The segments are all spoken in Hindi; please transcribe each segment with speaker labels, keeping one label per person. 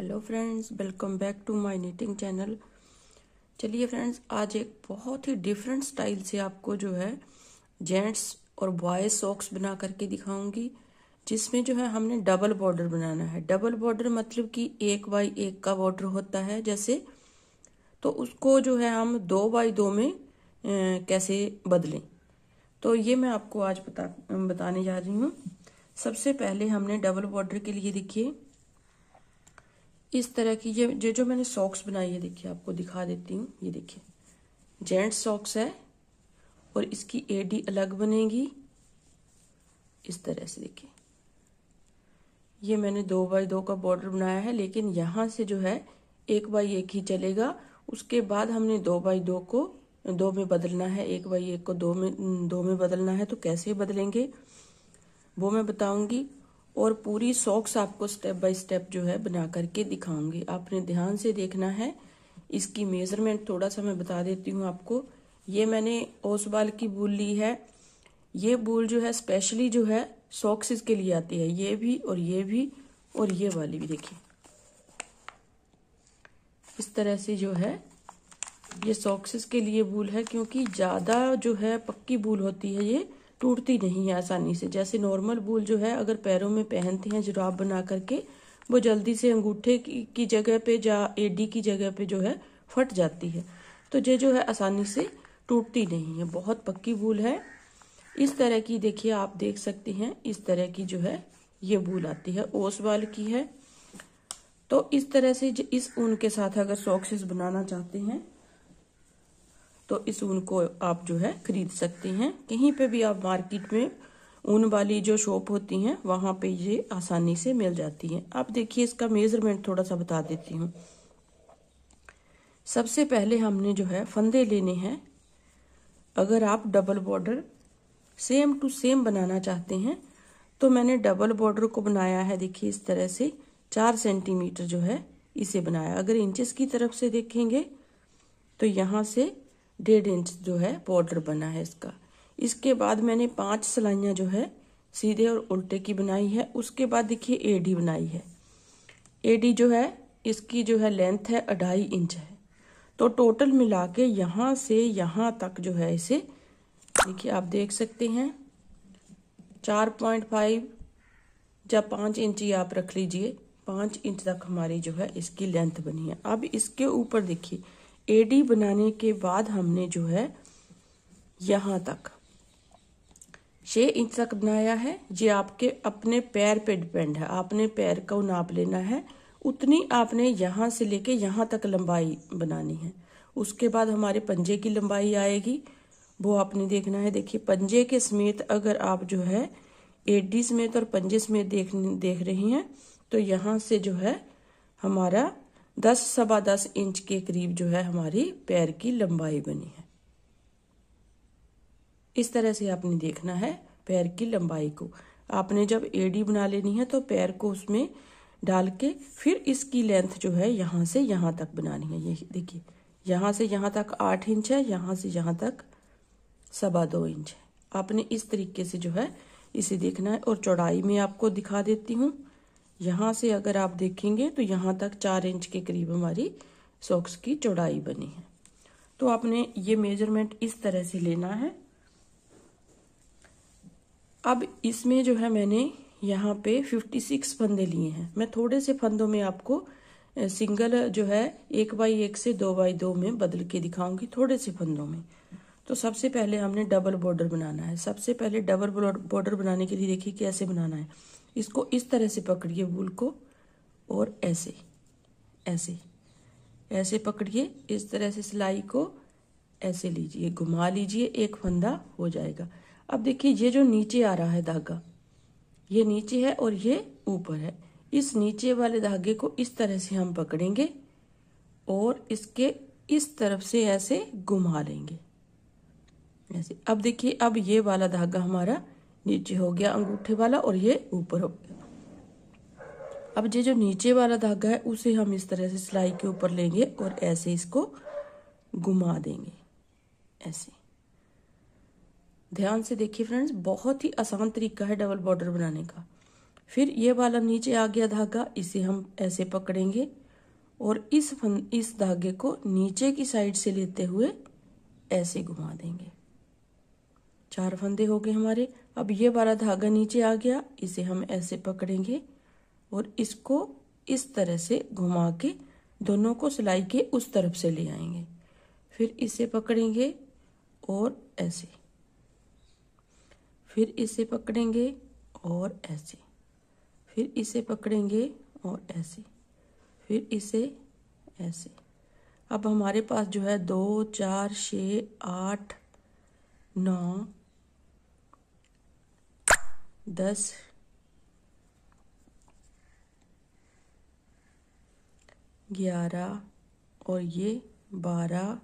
Speaker 1: Hello friends, welcome back to my knitting channel. चलिए फ्रेंड्स, आज एक बहुत ही डिफरेंट स्टाइल से आपको जो है जेंट्स और बॉयज सॉक्स बना करके दिखाऊंगी, जिसमें जो है हमने डबल बॉर्डर बनाना है। डबल बॉर्डर मतलब कि 1x1 का बॉर्डर होता है जैसे, तो उसको जो है हम 2x2 में कैसे बदलें, तो ये मैं आपको आज बताने जा रही हूँ। सबसे पहले हमने डबल बॉर्डर के लिए देखिए इस तरह की ये जो मैंने सॉक्स बनाई है, देखिए आपको दिखा देती हूँ। ये देखिए जेंट्स सॉक्स है और इसकी एडी अलग बनेगी इस तरह से। देखिए ये मैंने 2x2 का बॉर्डर बनाया है, लेकिन यहाँ से जो है 1x1 ही चलेगा। उसके बाद हमने 2x2 को 2 में बदलना है, 1x1 को 2 में बदलना है। तो कैसे बदलेंगे वो मैं बताऊंगी, और पूरी सॉक्स आपको स्टेप बाय स्टेप जो है बना करके दिखाऊंगी। आपने ध्यान से देखना है। इसकी मेजरमेंट थोड़ा सा मैं बता देती हूँ आपको। ये मैंने ओसवाल की वूल ली है। ये वूल जो है स्पेशली जो है सॉक्स के लिए आती है, ये भी और ये भी और ये वाली भी। देखिए इस तरह से जो है ये सॉक्सेस के लिए वूल है, क्योंकि ज्यादा जो है पक्की वूल होती है, ये टूटती नहीं है आसानी से। जैसे नॉर्मल वूल जो है अगर पैरों में पहनते हैं जुराब बना करके, वो जल्दी से अंगूठे की जगह पे या एडी की जगह पे जो है फट जाती है। तो ये जो है आसानी से टूटती नहीं है, बहुत पक्की वूल है। इस तरह की देखिए आप देख सकते हैं, इस तरह की जो है ये वूल आती है, ओसवाल की है। तो इस तरह से इस ऊन के साथ अगर सॉक्सेस बनाना चाहते हैं तो इस ऊन को आप जो है खरीद सकते हैं। कहीं पे भी आप मार्केट में ऊन वाली जो शॉप होती हैं वहां पे ये आसानी से मिल जाती है। आप देखिए इसका मेजरमेंट थोड़ा सा बता देती हूँ। सबसे पहले हमने जो है फंदे लेने हैं। अगर आप double border same to same बनाना चाहते हैं तो मैंने डबल बॉर्डर को बनाया है, देखिए इस तरह से 4 सेंटीमीटर जो है इसे बनाया। अगर इंचेस की तरफ से देखेंगे तो यहाँ से 1.5 इंच जो है बॉर्डर बना है इसका। इसके बाद मैंने 5 सिलाइयाँ जो है सीधे और उल्टे की बनाई है। उसके बाद देखिए एडी बनाई है। एडी जो है इसकी जो है लेंथ है 2.5 इंच है। तो टोटल मिला के यहाँ से यहाँ तक जो है इसे देखिए आप देख सकते हैं 4.5 या 5 इंच ही आप रख लीजिए, 5 इंच तक हमारी जो है इसकी लेंथ बनी है। अब इसके ऊपर देखिए एडी बनाने के बाद हमने जो है यहाँ तक 6 इंच तक बनाया है। ये आपके अपने पैर पे डिपेंड है, आपने पैर को नाप लेना है, उतनी आपने यहाँ से लेके यहाँ तक लंबाई बनानी है। उसके बाद हमारे पंजे की लंबाई आएगी, वो आपने देखना है। देखिए पंजे के समेत अगर आप जो है एडी समेत और पंजे समेत देख रही हैं तो यहाँ से जो है हमारा 10 सवा 10 इंच के करीब जो है हमारी पैर की लंबाई बनी है। इस तरह से आपने देखना है पैर की लंबाई को। आपने जब एडी बना लेनी है तो पैर को उसमें डाल के फिर इसकी लेंथ जो है यहाँ से यहाँ तक बनानी है। ये देखिए यहाँ से यहाँ तक 8 इंच है, यहाँ से यहाँ तक सवा 2 इंच है। आपने इस तरीके से जो है इसे देखना है। और चौड़ाई में आपको दिखा देती हूँ। यहाँ से अगर आप देखेंगे तो यहाँ तक 4 इंच के करीब हमारी सॉक्स की चौड़ाई बनी है। तो आपने ये मेजरमेंट इस तरह से लेना है। अब इसमें जो है मैंने यहाँ पे 56 फंदे लिए हैं। मैं थोड़े से फंदों में आपको सिंगल जो है 1x1 से 2x2 में बदल के दिखाऊंगी, थोड़े से फंदों में। तो सबसे पहले हमने डबल बॉर्डर बनाना है। सबसे पहले डबल बॉर्डर बनाने के लिए देखिए कैसे बनाना है। इसको इस तरह से पकड़िए वूल को और ऐसे ऐसे ऐसे पकड़िए, इस तरह से सिलाई को ऐसे लीजिए, घुमा लीजिए, एक फंदा हो जाएगा। अब देखिए ये जो नीचे आ रहा है धागा, ये नीचे है और ये ऊपर है। इस नीचे वाले धागे को इस तरह से हम पकड़ेंगे और इसके इस तरफ से ऐसे घुमा लेंगे ऐसे। अब देखिए अब ये वाला धागा हमारा नीचे हो गया अंगूठे वाला और ये ऊपर हो गया। अब ये जो नीचे वाला धागा है उसे हम इस तरह से सिलाई के ऊपर लेंगे और ऐसे इसको घुमा देंगे ऐसे। ध्यान से देखिए फ्रेंड्स, बहुत ही आसान तरीका है डबल बॉर्डर बनाने का। फिर ये वाला नीचे आ गया धागा, इसे हम ऐसे पकड़ेंगे और इस धागे को नीचे की साइड से लेते हुए ऐसे घुमा देंगे। 4 फंदे हो गए हमारे। अब ये वाला धागा नीचे आ गया, इसे हम ऐसे पकड़ेंगे और इसको इस तरह से घुमा के दोनों को सिलाई के उस तरफ से ले आएंगे। फिर इसे पकड़ेंगे और ऐसे, फिर इसे पकड़ेंगे और ऐसे, फिर इसे पकड़ेंगे और ऐसे, फिर इसे ऐसे। अब हमारे पास जो है 2 4 6 8 9 10 11 और ये 12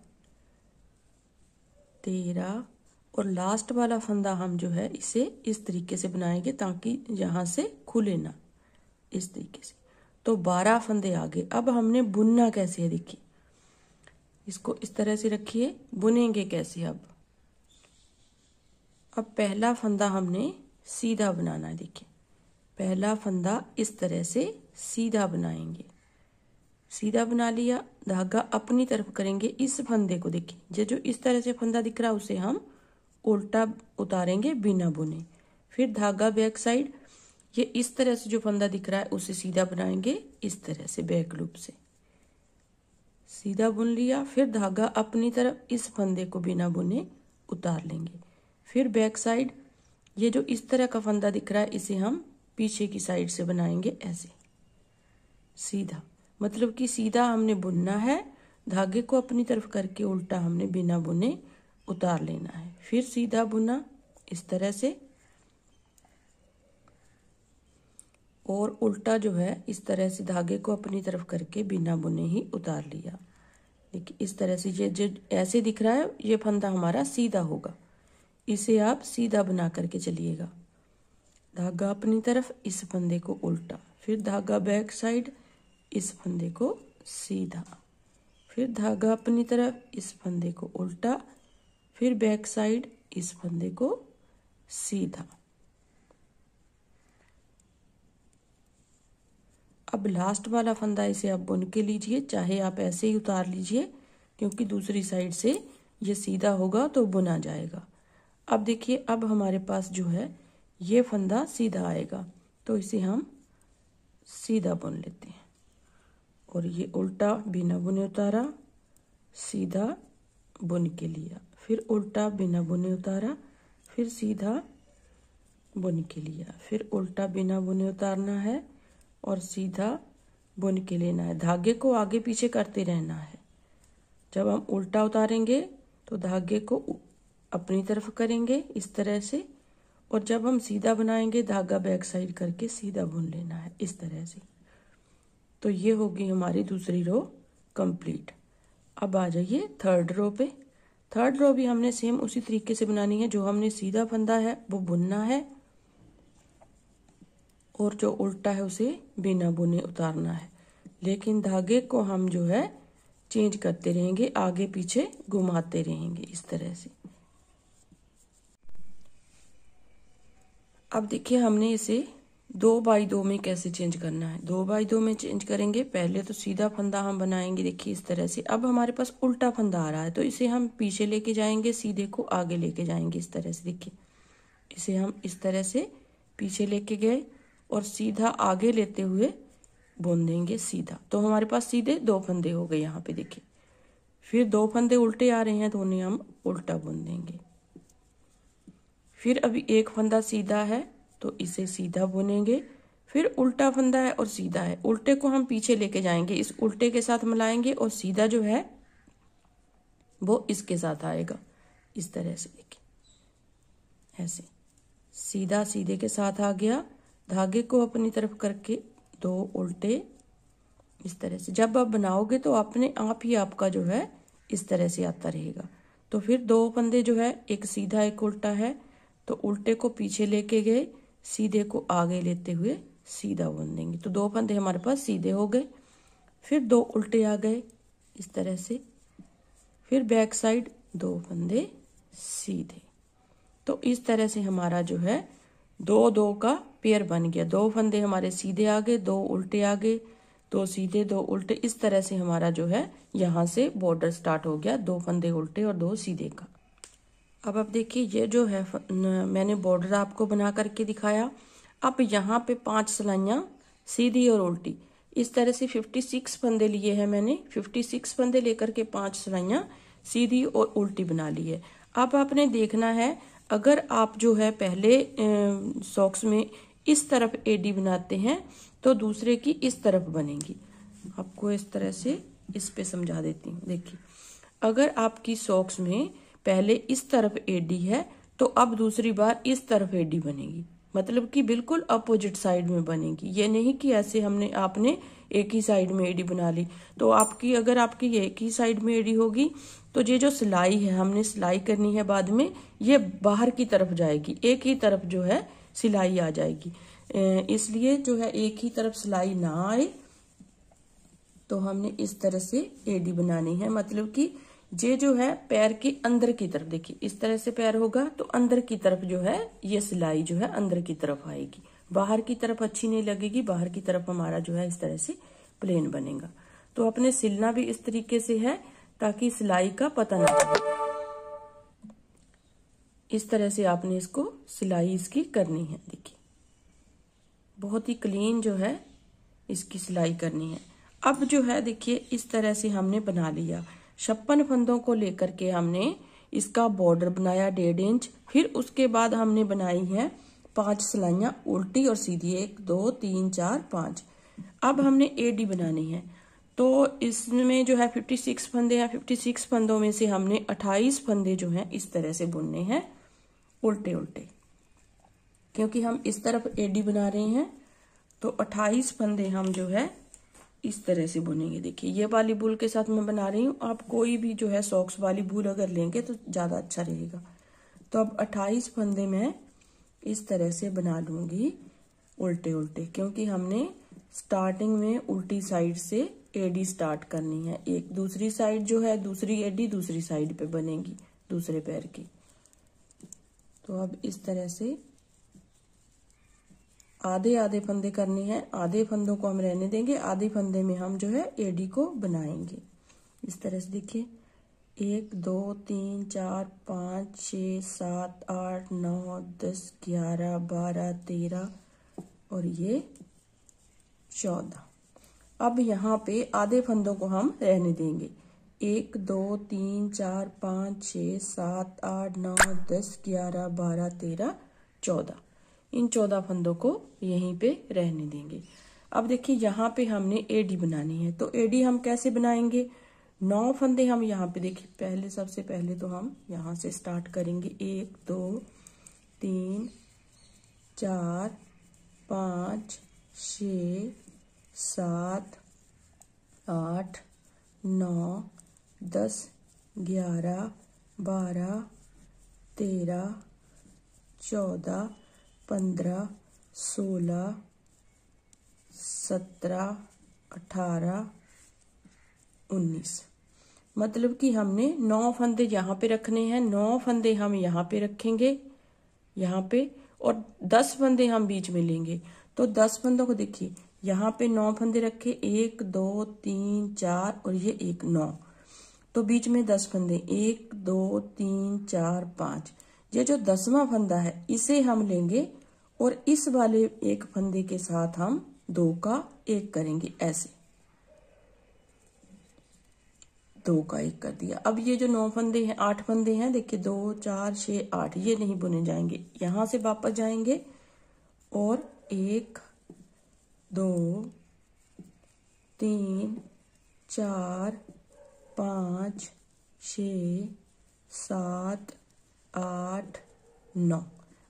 Speaker 1: 13 और लास्ट वाला फंदा हम जो है इसे इस तरीके से बनाएंगे ताकि यहाँ से खुले ना, इस तरीके से। तो 12 फंदे आ गए। अब हमने बुनना कैसे है देखिए, इसको इस तरह से रखिए, बुनेंगे कैसे। अब पहला फंदा हमने सीधा बनाना है। देखिए पहला फंदा इस तरह से सीधा बनाएंगे, सीधा बना लिया, धागा अपनी तरफ करेंगे, इस फंदे को देखिए जो इस तरह से फंदा दिख रहा है उसे हम उल्टा उतारेंगे बिना बुने। फिर धागा बैक साइड, ये इस तरह से जो फंदा दिख रहा है उसे सीधा बनाएंगे, इस तरह से बैक लूप से सीधा बुन लिया। फिर धागा अपनी तरफ इस फंदे को बिना बुने उतार लेंगे। फिर बैक साइड, ये जो इस तरह का फंदा दिख रहा है इसे हम पीछे की साइड से बनाएंगे ऐसे सीधा, मतलब कि सीधा हमने बुनना है, धागे को अपनी तरफ करके उल्टा हमने बिना बुने उतार लेना है। फिर सीधा बुना इस तरह से और उल्टा जो है इस तरह से धागे को अपनी तरफ करके बिना बुने ही उतार लिया। देखिए इस तरह से ये जो ऐसे दिख रहा है ये फंदा हमारा सीधा होगा, इसे आप सीधा बना करके चलिएगा। धागा अपनी तरफ, इस फंदे को उल्टा, फिर धागा बैक साइड, इस फंदे को सीधा, फिर धागा अपनी तरफ, इस फंदे को उल्टा, फिर बैक साइड, इस फंदे को सीधा। अब लास्ट वाला फंदा इसे आप बुन के लीजिए, चाहे आप ऐसे ही उतार लीजिए क्योंकि दूसरी साइड से ये सीधा होगा तो बुना जाएगा। अब देखिए अब हमारे पास जो है ये फंदा सीधा आएगा तो इसे हम सीधा बुन लेते हैं और ये उल्टा बिना बुने उतारा, सीधा बुन के लिया, फिर उल्टा बिना बुने उतारा, फिर सीधा बुन के लिया, फिर उल्टा बिना बुने उतारना है और सीधा बुन के लेना है। धागे को आगे पीछे करते रहना है। जब हम उल्टा उतारेंगे तो धागे को अपनी तरफ करेंगे इस तरह से, और जब हम सीधा बनाएंगे धागा बैक साइड करके सीधा बुन लेना है इस तरह से। तो ये होगी हमारी दूसरी रो कंप्लीट। अब आ जाइए थर्ड रो पे। थर्ड रो भी हमने सेम उसी तरीके से बनानी है, जो हमने सीधा फंदा है वो बुनना है और जो उल्टा है उसे बिना बुने उतारना है, लेकिन धागे को हम जो है चेंज करते रहेंगे, आगे पीछे घुमाते रहेंगे इस तरह से। अब देखिए हमने इसे 2 बाई 2 में कैसे चेंज करना है। 2 बाई 2 में चेंज करेंगे। पहले तो सीधा फंदा हम बनाएंगे देखिए इस तरह से। अब हमारे पास उल्टा फंदा आ रहा है तो इसे हम पीछे लेके जाएंगे, सीधे को आगे लेके जाएंगे इस तरह से। देखिए इसे हम इस तरह से पीछे लेके गए और सीधा आगे लेते हुए बुन देंगे सीधा। तो हमारे पास सीधे 2 फंदे हो गए यहाँ पे देखिए। फिर 2 फंदे उल्टे आ रहे हैं तो उन्हें हम उल्टा बुन देंगे। फिर अभी एक फंदा सीधा है तो इसे सीधा बुनेंगे। फिर उल्टा फंदा है और सीधा है, उल्टे को हम पीछे लेके जाएंगे, इस उल्टे के साथ मिलाएंगे और सीधा जो है वो इसके साथ आएगा इस तरह से। देखिए ऐसे सीधा सीधे के साथ आ गया, धागे को अपनी तरफ करके 2 उल्टे इस तरह से। जब आप बनाओगे तो अपने आप ही आपका जो है इस तरह से आता रहेगा। तो फिर 2 फंदे जो है, एक सीधा एक उल्टा है, तो उल्टे को पीछे लेके गए, सीधे को आगे लेते हुए सीधा बुन देंगे। तो 2 फंदे हमारे पास सीधे हो गए। फिर 2 उल्टे आ गए इस तरह से, फिर बैक साइड 2 फंदे सीधे। तो इस तरह से हमारा जो है दो दो का पेयर बन गया, 2 फंदे हमारे सीधे आ गए, 2 उल्टे आ गए, 2 सीधे 2 उल्टे। इस तरह से हमारा जो है यहाँ से बॉर्डर स्टार्ट हो गया, 2 फंदे उल्टे और 2 सीधे का। अब आप देखिए ये जो है मैंने बॉर्डर आपको बना करके दिखाया। अब यहाँ पे 5 सिलाइयाँ सीधी और उल्टी, इस तरह से 56 फंदे लिए हैं मैंने। 56 फंदे लेकर के 5 सिलाइयाँ सीधी और उल्टी बना ली है। अब आपने देखना है, अगर आप जो है पहले सॉक्स में इस तरफ एडी बनाते हैं तो दूसरे की इस तरफ बनेगी। आपको इस तरह से इस पे समझा देती हूँ। देखिए, अगर आपकी सॉक्स में पहले इस तरफ एडी है तो अब दूसरी बार इस तरफ एडी बनेगी, मतलब कि बिल्कुल अपोजिट साइड में बनेगी। ये नहीं कि ऐसे आपने एक ही साइड में एडी बना ली तो आपकी, अगर आपकी एक ही साइड में एडी होगी तो ये जो सिलाई है हमने सिलाई करनी है बाद में, ये बाहर की तरफ जाएगी, एक ही तरफ जो है सिलाई आ जाएगी। इसलिए जो है एक ही तरफ सिलाई ना आए तो हमने इस तरह से एडी बनानी है। मतलब कि ये जो है पैर के अंदर की तरफ, देखिए इस तरह से पैर होगा तो अंदर की तरफ जो है ये सिलाई जो है अंदर की तरफ आएगी, बाहर की तरफ अच्छी नहीं लगेगी। बाहर की तरफ हमारा जो है इस तरह से प्लेन बनेगा। तो अपने सिलना भी इस तरीके से है ताकि सिलाई का पता ना चले। इस तरह से आपने इसको सिलाई इसकी करनी है। देखिए बहुत ही क्लीन जो है इसकी सिलाई करनी है। अब जो है देखिए इस तरह से हमने बना लिया। 56 फंदों को लेकर के हमने इसका बॉर्डर बनाया 1.5 इंच। फिर उसके बाद हमने बनाई है 5 सिलाइयां उल्टी और सीधी, 1 2 3 4 5। अब हमने एडी बनानी है तो इसमें जो है 56 फंदे हैं। 56 फंदों में से हमने 28 फंदे जो हैं इस तरह से बुनने हैं उल्टे उल्टे, क्योंकि हम इस तरफ एडी बना रहे हैं तो 28 फंदे हम जो है इस तरह से बुनेंगे। देखिए ये वाली बूल के साथ मैं बना रही हूँ, आप कोई भी जो है सॉक्स वाली बूल अगर लेंगे तो ज्यादा अच्छा रहेगा। तो अब 28 फंदे मैं इस तरह से बना लूंगी उल्टे उल्टे, क्योंकि हमने स्टार्टिंग में उल्टी साइड से एडी स्टार्ट करनी है। एक दूसरी साइड जो है दूसरी एडी दूसरी साइड पे बनेगी दूसरे पैर की। तो अब इस तरह से आधे आधे फंदे करने हैं, आधे फंदों को हम रहने देंगे, आधे फंदे में हम जो है एडी को बनाएंगे। इस तरह से देखिए 1 2 3 4 5 6 7 8 9 10 11 12 13 और ये 14। अब यहाँ पे आधे फंदों को हम रहने देंगे। 1 2 3 4 5 6 7 8 9 10 11 12 13 14। इन 14 फंदों को यहीं पे रहने देंगे। अब देखिए यहाँ पे हमने एडी बनानी है तो एडी हम कैसे बनाएंगे। 9 फंदे हम यहाँ पे, देखिए पहले सबसे पहले तो हम यहाँ से स्टार्ट करेंगे। 1 2 3 4 5 6 7 8 9 10 11 12 13 14 15 16 17 18 19। मतलब कि हमने 9 फंदे यहाँ पे रखने हैं, 9 फंदे हम यहाँ पे रखेंगे यहाँ पे, और 10 फंदे हम बीच में लेंगे। तो 10 फंदों को देखिए यहाँ पे 9 फंदे रखे, 1 2 3 4 और ये 1 9, तो बीच में 10 फंदे 1 2 3 4 5। ये जो 10वां फंदा है इसे हम लेंगे और इस वाले एक फंदे के साथ हम 2 का 1 करेंगे। ऐसे 2 का 1 कर दिया। अब ये जो 9 फंदे हैं 8 फंदे हैं, देखिए 2 4 6 8, ये नहीं बुने जाएंगे, यहाँ से वापस जाएंगे और 1 2 3 4 5 6 7 8 9।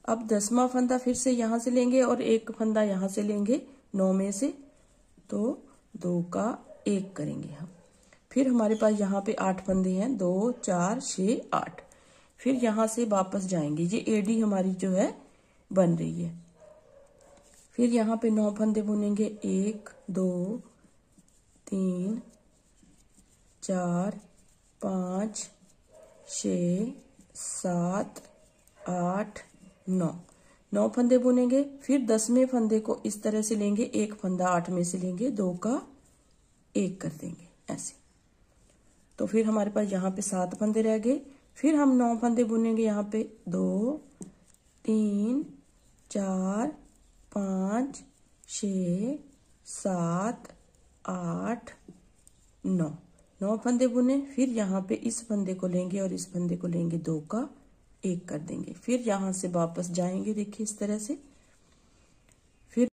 Speaker 1: अब 10वां फंदा फिर से यहाँ से लेंगे और एक फंदा यहाँ से लेंगे 9 में से, तो 2 का 1 करेंगे हम। फिर हमारे पास यहाँ पे 8 फंदे हैं, 2 4 6 8। फिर यहाँ से वापस जाएंगे, ये एडी हमारी जो है बन रही है। फिर यहाँ पे 9 फंदे बुनेंगे, 1 2 3 4 5 6 7 8 9। 9 फंदे बुनेंगे, फिर 10वें फंदे को इस तरह से लेंगे, एक फंदा 8 में से लेंगे, 2 का 1 कर देंगे ऐसे। तो फिर हमारे पास यहाँ पे 7 फंदे रह गए। फिर हम 9 फंदे बुनेंगे यहाँ पे, 2 3 4 5 6 7 8 9 फंदे बुने। फिर यहाँ पे इस फंदे को लेंगे और इस फंदे को लेंगे, 2 का 1 कर देंगे। फिर यहाँ से वापस जाएंगे, देखिए इस तरह से। फिर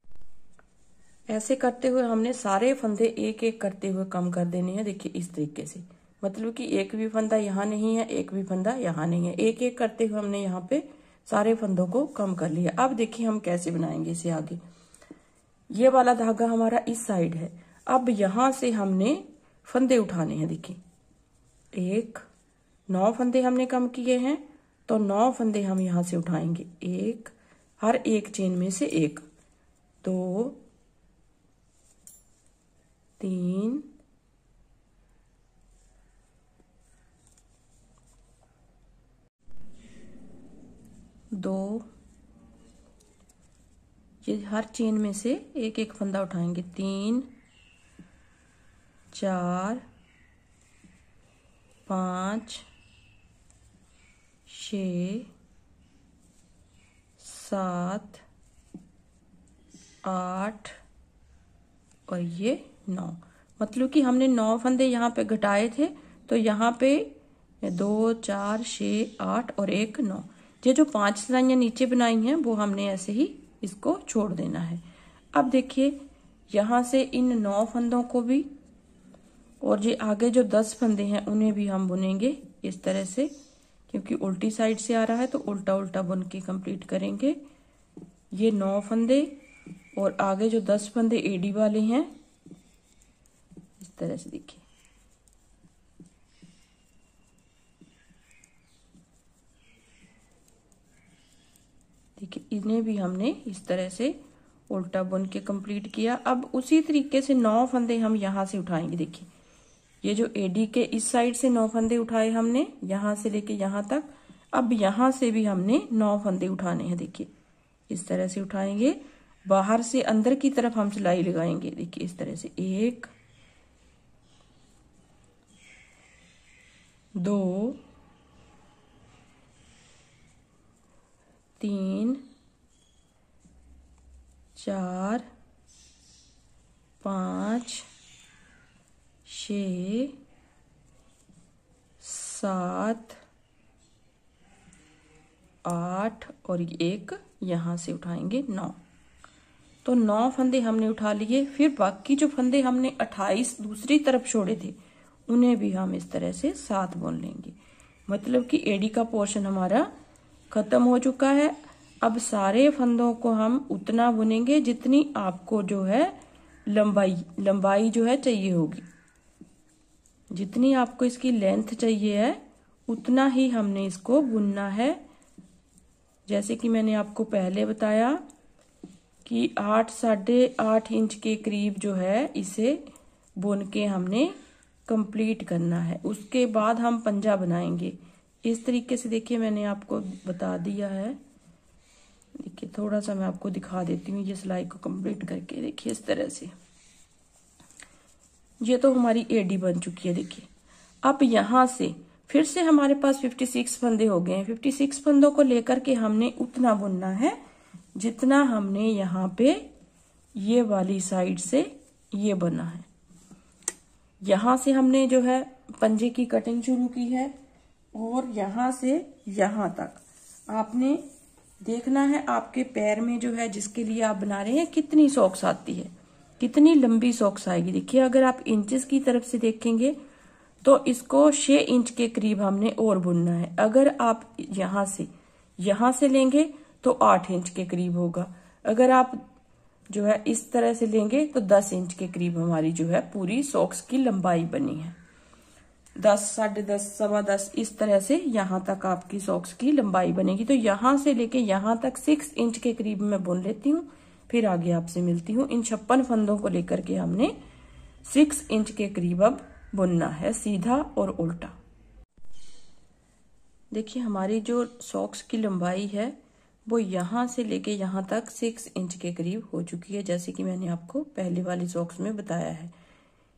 Speaker 1: ऐसे करते हुए हमने सारे फंदे एक एक करते हुए कम कर देने हैं, देखिए इस तरीके से। मतलब कि एक भी फंदा यहाँ नहीं है, एक भी फंदा यहाँ नहीं है, एक एक करते हुए हमने यहाँ पे सारे फंदों को कम कर लिया। अब देखिए हम कैसे बनाएंगे इसे आगे। ये वाला धागा हमारा इस साइड है। अब यहाँ से हमने फंदे उठाने हैं, देखिए 9 फंदे हमने कम किए हैं, तो 9 फंदे हम यहाँ से उठाएंगे, हर एक चेन में से 1 2 3 2, ये हर चेन में से एक एक फंदा उठाएंगे, 3 4 5 6 7 8 और ये 9। मतलब कि हमने 9 फंदे यहाँ पे घटाए थे, तो यहाँ पे 2 4 6 8 और 1 9। ये जो 5 सिलाइयाँ नीचे बनाई हैं वो हमने ऐसे ही इसको छोड़ देना है। अब देखिए यहाँ से इन 9 फंदों को भी और ये आगे जो 10 फंदे हैं उन्हें भी हम बुनेंगे इस तरह से, क्योंकि उल्टी साइड से आ रहा है तो उल्टा उल्टा बुन के कंप्लीट करेंगे। ये 9 फंदे और आगे जो 10 फंदे एडी वाले हैं इस तरह से, देखिए इन्हें भी हमने इस तरह से उल्टा बुन के कंप्लीट किया। अब उसी तरीके से 9 फंदे हम यहाँ से उठाएंगे, देखिए ये जो एडी के इस साइड से 9 फंदे उठाए हमने यहाँ से लेके यहाँ तक। अब यहाँ से भी हमने 9 फंदे उठाने हैं, देखिए इस तरह से उठाएंगे, बाहर से अंदर की तरफ हम सिलाई लगाएंगे, देखिए इस तरह से 1 2 3 4 5 6 7 8 और 1 यहाँ से उठाएंगे 9। तो 9 फंदे हमने उठा लिए। फिर बाकी जो फंदे हमने 28 दूसरी तरफ छोड़े थे उन्हें भी हम इस तरह से 7 बुन लेंगे। मतलब कि एडी का पोर्शन हमारा खत्म हो चुका है। अब सारे फंदों को हम उतना बुनेंगे जितनी आपको जो है लंबाई जो है चाहिए होगी, जितनी आपको इसकी लेंथ चाहिए है उतना ही हमने इसको बुनना है। जैसे कि मैंने आपको पहले बताया कि 8 साढ़े 8 इंच के करीब जो है इसे बुन के हमने कंप्लीट करना है। उसके बाद हम पंजा बनाएंगे इस तरीके से। देखिए मैंने आपको बता दिया है, देखिए थोड़ा सा मैं आपको दिखा देती हूँ ये सिलाई को कंप्लीट करके। देखिए इस तरह से ये तो हमारी एडी बन चुकी है। देखिए अब यहाँ से फिर से हमारे पास 56 फंदे हो गए हैं। 56 फंदों को लेकर के हमने उतना बुनना है जितना हमने यहाँ पे ये वाली साइड से ये बना है। यहाँ से हमने जो है पंजे की कटिंग शुरू की है और यहाँ से यहाँ तक आपने देखना है आपके पैर में जो है जिसके लिए आप बना रहे हैं कितनी सॉक्स आती है, कितनी लंबी सॉक्स आएगी। देखिए अगर आप इंचेस की तरफ से देखेंगे तो इसको 6 इंच के करीब हमने और बुनना है। अगर आप यहाँ से लेंगे तो 8 इंच के करीब होगा। अगर आप जो है इस तरह से लेंगे तो 10 इंच के करीब हमारी जो है पूरी सॉक्स की लंबाई बनी है। 10, साढ़े 10, सवा 10 इस तरह से यहाँ तक आपकी सॉक्स की लंबाई बनेगी। तो यहाँ से लेके यहाँ तक 6 इंच के करीब मैं बुन लेती हूँ, फिर आगे आपसे मिलती हूँ। इन 56 फंदों को लेकर के हमने 6 इंच के करीब अब बुनना है, सीधा और उल्टा। देखिए हमारी जो सॉक्स की लंबाई है वो यहाँ से लेके यहाँ तक 6 इंच के करीब हो चुकी है, जैसे कि मैंने आपको पहले वाली सॉक्स में बताया है।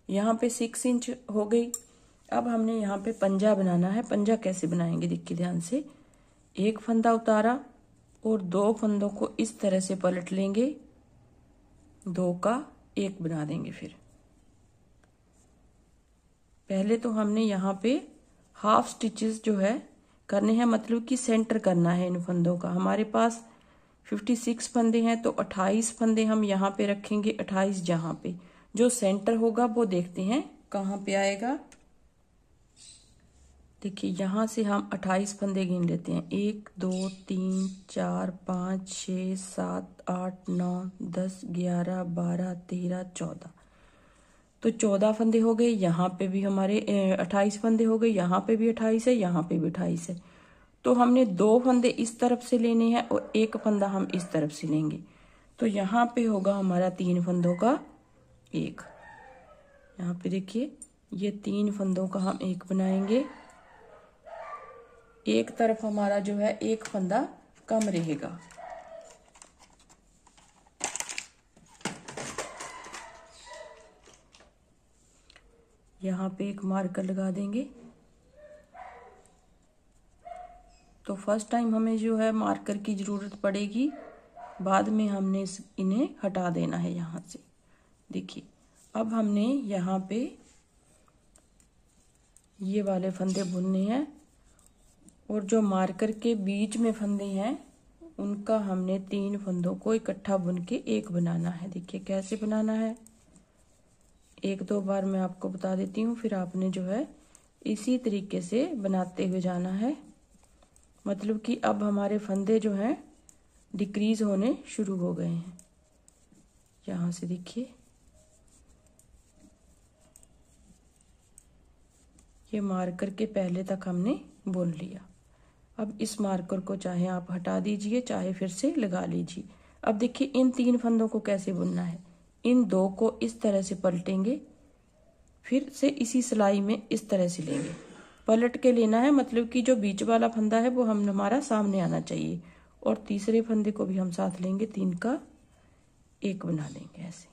Speaker 1: यहाँ पे 6 इंच हो गई। अब हमने यहाँ पे पंजा बनाना है। पंजा कैसे बनाएंगे देखिए ध्यान से। एक फंदा उतारा और 2 फंदों को इस तरह से पलट लेंगे, 2 का 1 बना देंगे। फिर पहले तो हमने यहाँ पे हाफ स्टिचेस जो है करने हैं, मतलब कि सेंटर करना है इन फंदों का। हमारे पास 56 फंदे हैं तो 28 फंदे हम यहाँ पे रखेंगे। 28 जहाँ पे जो सेंटर होगा वो देखते हैं कहाँ पे आएगा। देखिए यहाँ से हम 28 फंदे गिन लेते हैं। 1 2 3 4 5 6 7 8 9 10 11 12 13 14, तो 14 फंदे हो गए। यहाँ पे भी हमारे 28 फंदे हो गए, यहाँ पे भी 28 है, यहाँ पे भी 28 है। तो हमने 2 फंदे इस तरफ से लेने हैं और 1 फंदा हम इस तरफ से लेंगे, तो यहाँ पे होगा हमारा 3 फंदों का 1। यहाँ पे देखिए ये 3 फंदों का हम 1 बनाएंगे। एक तरफ हमारा जो है 1 फंदा कम रहेगा। यहाँ पे एक मार्कर लगा देंगे। तो फर्स्ट टाइम हमें जो है मार्कर की ज़रूरत पड़ेगी, बाद में हमने इन्हें हटा देना है यहाँ से। देखिए अब हमने यहाँ पे ये वाले फंदे बुनने हैं और जो मार्कर के बीच में फंदे हैं उनका हमने 3 फंदों को इकट्ठा बुन के 1 बनाना है। देखिए कैसे बनाना है, 1-2 बार मैं आपको बता देती हूँ, फिर आपने जो है इसी तरीके से बनाते हुए जाना है। मतलब कि अब हमारे फंदे जो हैं डिक्रीज होने शुरू हो गए हैं। यहाँ से देखिए ये मार्कर के पहले तक हमने बुन लिया। अब इस मार्कर को चाहे आप हटा दीजिए, चाहे फिर से लगा लीजिए। अब देखिए इन 3 फंदों को कैसे बुनना है। इन 2 को इस तरह से पलटेंगे, फिर से इसी सिलाई में इस तरह से लेंगे, पलट के लेना है। मतलब कि जो बीच वाला फंदा है वो हम हमारा सामने आना चाहिए, और तीसरे फंदे को भी हम साथ लेंगे, 3 का 1 बना देंगे ऐसे।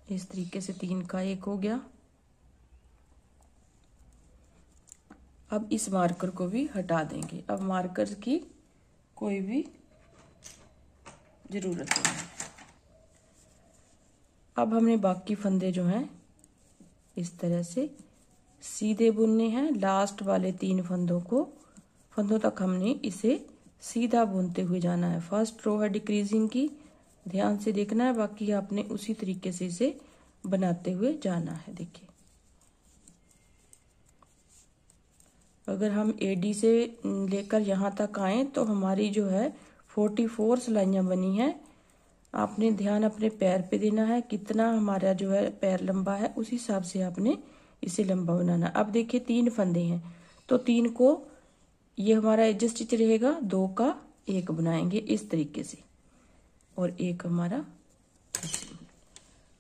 Speaker 1: इस तरीके से 3 का 1 हो गया। अब इस मार्कर को भी हटा देंगे। अब मार्कर की कोई भी जरूरत नहीं है। अब हमने बाकी फंदे जो हैं इस तरह से सीधे बुनने हैं। लास्ट वाले 3 फंदों तक हमने इसे सीधा बुनते हुए जाना है। फर्स्ट रो है डिक्रीजिंग की, ध्यान से देखना है, बाकी आपने उसी तरीके से इसे बनाते हुए जाना है। देखिए अगर हम एडी से लेकर यहाँ तक आए तो हमारी जो है 44 सिलाइयाँ बनी हैं। आपने ध्यान अपने पैर पे देना है, कितना हमारा जो है पैर लंबा है उस हिसाब से आपने इसे लंबा बनाना। अब देखिए 3 फंदे हैं तो 3 को ये हमारा एज स्टिच रहेगा, 2 का 1 बनाएंगे इस तरीके से, और 1 हमारा।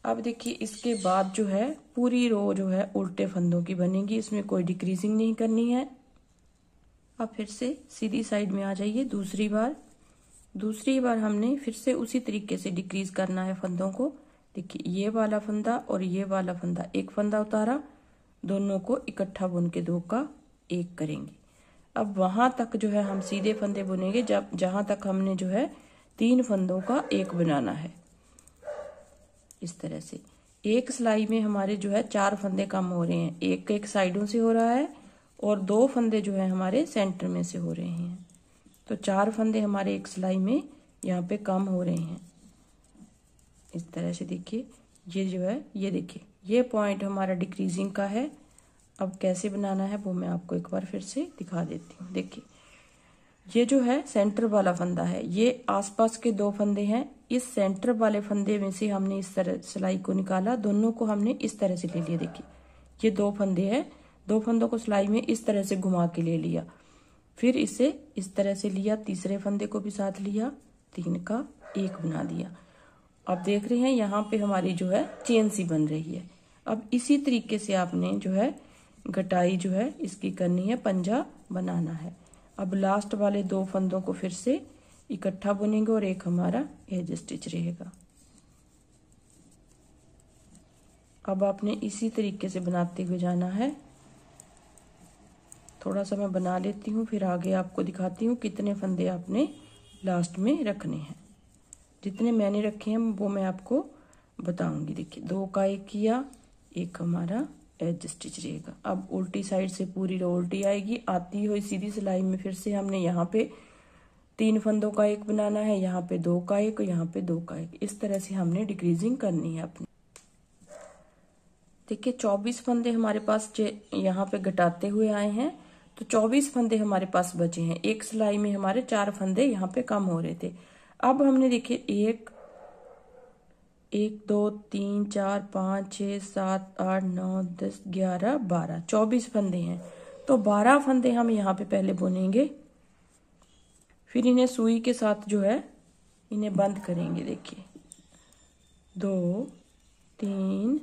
Speaker 1: अब देखिए इसके बाद जो है पूरी रो जो है उल्टे फंदों की बनेगी, इसमें कोई डिक्रीजिंग नहीं करनी है। अब फिर से सीधी साइड में आ जाइए। दूसरी बार हमने फिर से उसी तरीके से डिक्रीज करना है फंदों को। देखिए ये वाला फंदा और ये वाला फंदा, 1 फंदा उतारा, दोनों को इकट्ठा बुन के 2 का 1 करेंगे। अब वहां तक जो है हम सीधे फंदे बुनेंगे जहां तक हमने जो है 3 फंदों का 1 बनाना है। इस तरह से एक सिलाई में हमारे जो है 4 फंदे कम हो रहे हैं, एक साइडों से हो रहा है और 2 फंदे जो है हमारे सेंटर में से हो रहे हैं। तो 4 फंदे हमारे एक सिलाई में यहाँ पे कम हो रहे हैं। इस तरह से देखिए ये जो है, ये देखिए ये पॉइंट हमारा डिक्रीजिंग का है। अब कैसे बनाना है वो मैं आपको एक बार फिर से दिखा देती हूँ। देखिए ये जो है सेंटर वाला फंदा है, ये आसपास के 2 फंदे हैं। इस सेंटर वाले फंदे में से हमने इस तरह सिलाई को निकाला, दोनों को हमने इस तरह से ले लिया। देखिए ये 2 फंदे हैं, 2 फंदों को सिलाई में इस तरह से घुमा के ले लिया, फिर इसे इस तरह से लिया, तीसरे फंदे को भी साथ लिया, 3 का 1 बना दिया। अब देख रहे हैं यहाँ पे हमारी जो है चेन सी बन रही है। अब इसी तरीके से आपने जो है घटाई जो है इसकी करनी है, पंजा बनाना है। अब लास्ट वाले 2 फंदों को फिर से इकट्ठा बुनेंगे और एक हमारा एज स्टिच रहेगा। अब आपने इसी तरीके से बनाते हुए जाना है। थोड़ा सा मैं बना लेती हूँ, फिर आगे आपको दिखाती हूँ कितने फंदे आपने लास्ट में रखने हैं। जितने मैंने रखे हैं वो मैं आपको बताऊंगी। देखिए 2 का 1 किया, एक हमारा एज स्टिच रहेगा। अब उल्टी साइड से पूरी रो उल्टी आएगी, आती हुई सीधी सिलाई में फिर से हमने यहाँ पे 3 फंदों का 1 बनाना है, यहाँ पे 2 का 1, यहाँ पे 2 का 1। इस तरह से हमने डिक्रीजिंग करनी है अपनी। देखिए 24 फंदे हमारे पास यहाँ पे घटाते हुए आए हैं, तो 24 फंदे हमारे पास बचे हैं। एक सिलाई में हमारे 4 फंदे यहाँ पे कम हो रहे थे। अब हमने देखिए 1 2 3 4 5 6 7 8 9 10 11 12 24 फंदे हैं, तो 12 फंदे हम यहाँ पे पहले बुनेंगे, फिर इन्हें सुई के साथ जो है इन्हें बंद करेंगे। देखिए 2 3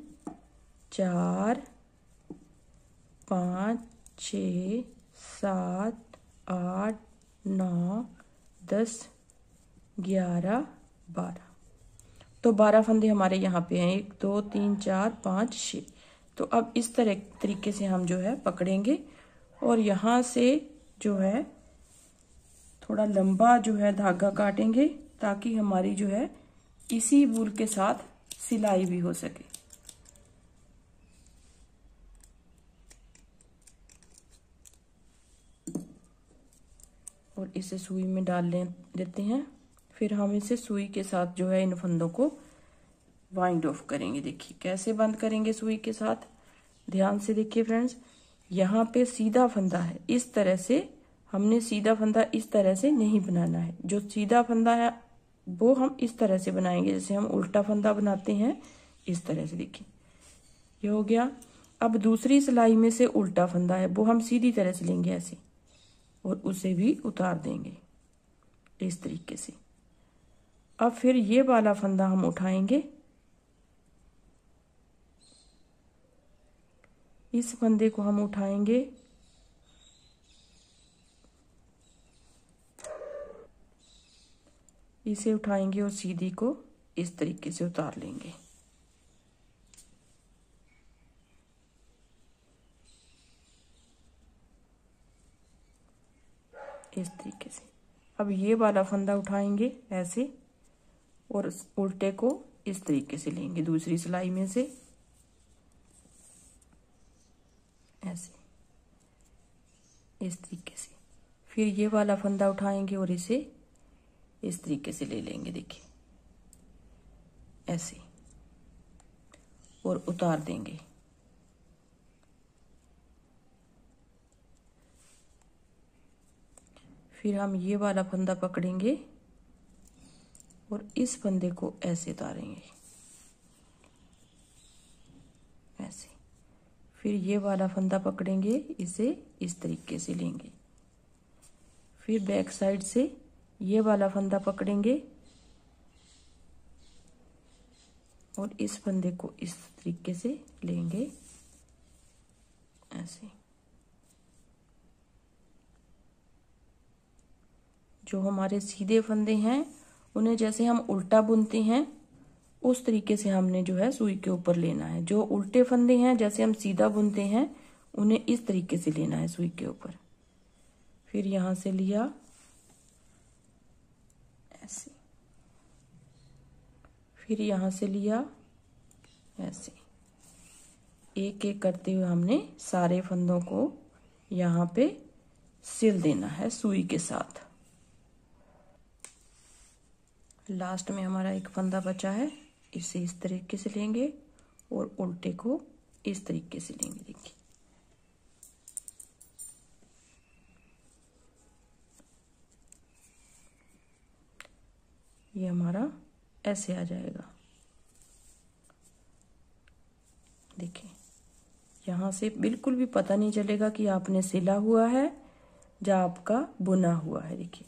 Speaker 1: 4 5 6 7 8 9 10 11 12, तो 12 फंदे हमारे यहाँ पे हैं। 1 2 3 4 5 6। तो अब इस तरीके से हम जो है पकड़ेंगे और यहाँ से जो है थोड़ा लंबा जो है धागा काटेंगे, ताकि हमारी जो है इसी वूल के साथ सिलाई भी हो सके। और इसे सुई में डाल लेते हैं। फिर हम इसे सुई के साथ जो है इन फंदों को वाइंड ऑफ करेंगे। देखिए कैसे बंद करेंगे सुई के साथ, ध्यान से देखिए फ्रेंड्स। यहाँ पे सीधा फंदा है, इस तरह से हमने सीधा फंदा इस तरह से नहीं बनाना है। जो सीधा फंदा है वो हम इस तरह से बनाएंगे, जैसे हम उल्टा फंदा बनाते हैं इस तरह से। देखिए ये हो गया। अब दूसरी सिलाई में से उल्टा फंदा है, वो हम सीधी तरह से लेंगे ऐसे, और उसे भी उतार देंगे इस तरीके से। अब फिर ये वाला फंदा हम उठाएंगे, इस फंदे को हम उठाएंगे, इसे उठाएंगे और सीधी को इस तरीके से उतार लेंगे। इस तरीके से। अब ये वाला फंदा उठाएंगे ऐसे और उल्टे को इस तरीके से लेंगे दूसरी सिलाई में से ऐसे, इस तरीके से। फिर ये वाला फंदा उठाएंगे और इसे इस तरीके से ले लेंगे। देखिए ऐसे, और उतार देंगे। फिर हम ये वाला फंदा पकड़ेंगे और इस फंदे को ऐसे उतारेंगे ऐसे। फिर ये वाला फंदा पकड़ेंगे, इसे इस तरीके से लेंगे। फिर बैक साइड से ये वाला फंदा पकड़ेंगे और इस फंदे को इस तरीके से लेंगे ऐसे। जो हमारे सीधे फंदे हैं उन्हें जैसे हम उल्टा बुनते हैं उस तरीके से हमने जो है सुई के ऊपर लेना है। जो उल्टे फंदे हैं जैसे हम सीधा बुनते हैं उन्हें इस तरीके से लेना है सुई के ऊपर। फिर यहां से लिया ऐसे, फिर यहां से लिया ऐसे। एक एक करते हुए हमने सारे फंदों को यहाँ पे सिल देना है सुई के साथ। लास्ट में हमारा एक फंदा बचा है, इसे इस तरीके से लेंगे और उल्टे को इस तरीके से लेंगे। देखिए ये हमारा ऐसे आ जाएगा। देखिए यहाँ से बिल्कुल भी पता नहीं चलेगा कि आपने सिला हुआ है या आपका बुना हुआ है। देखिए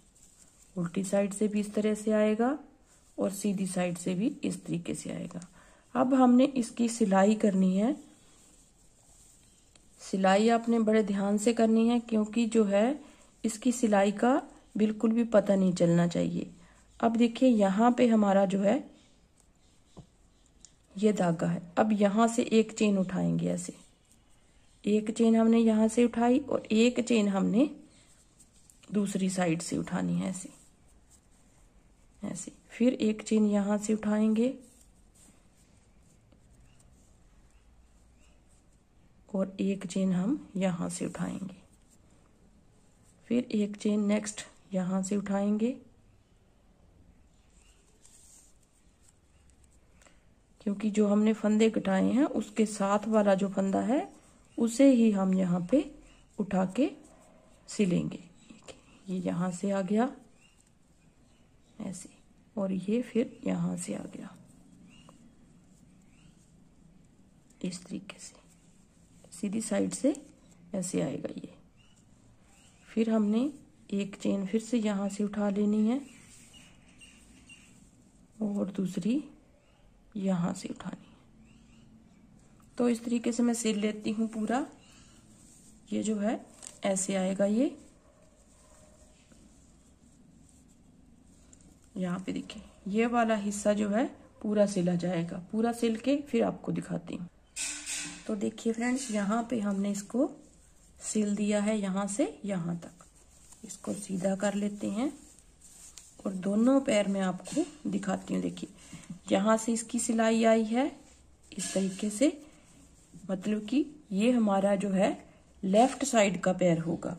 Speaker 1: उल्टी साइड से भी इस तरह से आएगा और सीधी साइड से भी इस तरीके से आएगा। अब हमने इसकी सिलाई करनी है। सिलाई आपने बड़े ध्यान से करनी है, क्योंकि जो है इसकी सिलाई का बिल्कुल भी पता नहीं चलना चाहिए। अब देखिए यहाँ पे हमारा जो है ये धागा है। अब यहाँ से एक चेन उठाएंगे, ऐसे एक चेन हमने यहाँ से उठाई और एक चेन हमने दूसरी साइड से उठानी है, ऐसे ऐसे। फिर एक चेन यहाँ से उठाएंगे और एक चेन हम यहाँ से उठाएंगे। फिर एक चेन नेक्स्ट यहाँ से उठाएंगे, क्योंकि जो हमने फंदे कटाए हैं उसके साथ वाला जो फंदा है उसे ही हम यहाँ पे उठा के सिलेंगे। ये यहाँ से आ गया ऐसे, और ये फिर यहाँ से आ गया इस तरीके से, सीधी साइड से ऐसे आएगा ये। फिर हमने एक चेन फिर से यहाँ से उठा लेनी है और दूसरी यहाँ से उठानी है। तो इस तरीके से मैं सिल लेती हूँ पूरा। ये जो है ऐसे आएगा ये। यहाँ पे देखिए ये वाला हिस्सा जो है पूरा सिला जाएगा। पूरा सिल के फिर आपको दिखाती हूँ। तो देखिए फ्रेंड्स, यहाँ पे हमने इसको सिल दिया है यहाँ से यहाँ तक। इसको सीधा कर लेते हैं और दोनों पैर में आपको दिखाती हूँ। देखिए यहाँ से इसकी सिलाई आई है इस तरीके से, मतलब कि ये हमारा जो है लेफ्ट साइड का पैर होगा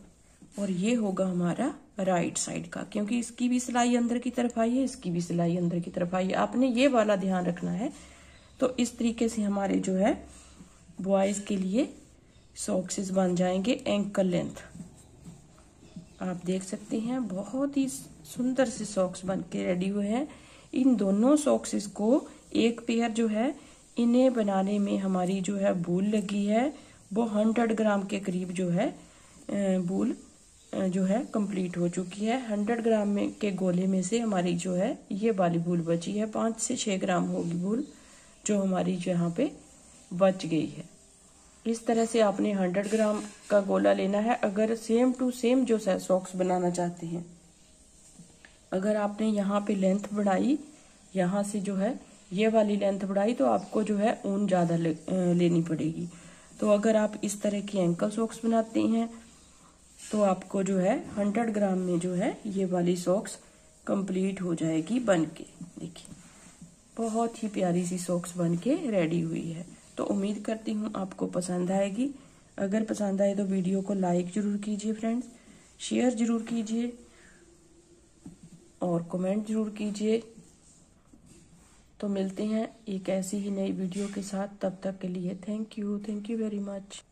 Speaker 1: और ये होगा हमारा राइट साइड का, क्योंकि इसकी भी सिलाई अंदर की तरफ आई है, इसकी भी सिलाई अंदर की तरफ आई है। आपने ये वाला ध्यान रखना है। तो इस तरीके से हमारे जो है बॉयज के लिए सॉक्सेस बन जाएंगे एंकल लेंथ। आप देख सकते हैं बहुत ही सुंदर से सॉक्स बन के रेडी हुए हैं। इन दोनों सॉक्सेस को एक पेयर जो है इन्हें बनाने में हमारी जो है बूल लगी है वो 100 ग्राम के करीब जो है बूल जो है कंप्लीट हो चुकी है। 100 ग्राम में के गोले में से हमारी जो है ये वाली बूल बची है। 5 से 6 ग्राम होगी बूल जो हमारी जो यहाँ पे बच गई है। इस तरह से आपने 100 ग्राम का गोला लेना है। अगर सेम टू सेम जो सॉक्स बनाना चाहते हैं, अगर आपने यहाँ पे लेंथ बढ़ाई, यहाँ से जो है ये वाली लेंथ बढ़ाई, तो आपको जो है ऊन ज़्यादा लेनी पड़ेगी। तो अगर आप इस तरह की एंकल सॉक्स बनाते हैं तो आपको जो है 100 ग्राम में जो है ये वाली सॉक्स कंप्लीट हो जाएगी बन के। देखिए बहुत ही प्यारी सी सॉक्स बन के रेडी हुई है। तो उम्मीद करती हूँ आपको पसंद आएगी। अगर पसंद आए तो वीडियो को लाइक जरूर कीजिए फ्रेंड्स, शेयर जरूर कीजिए और कमेंट जरूर कीजिए। तो मिलते हैं एक ऐसी ही नई वीडियो के साथ। तब तक के लिए थैंक यू वेरी मच।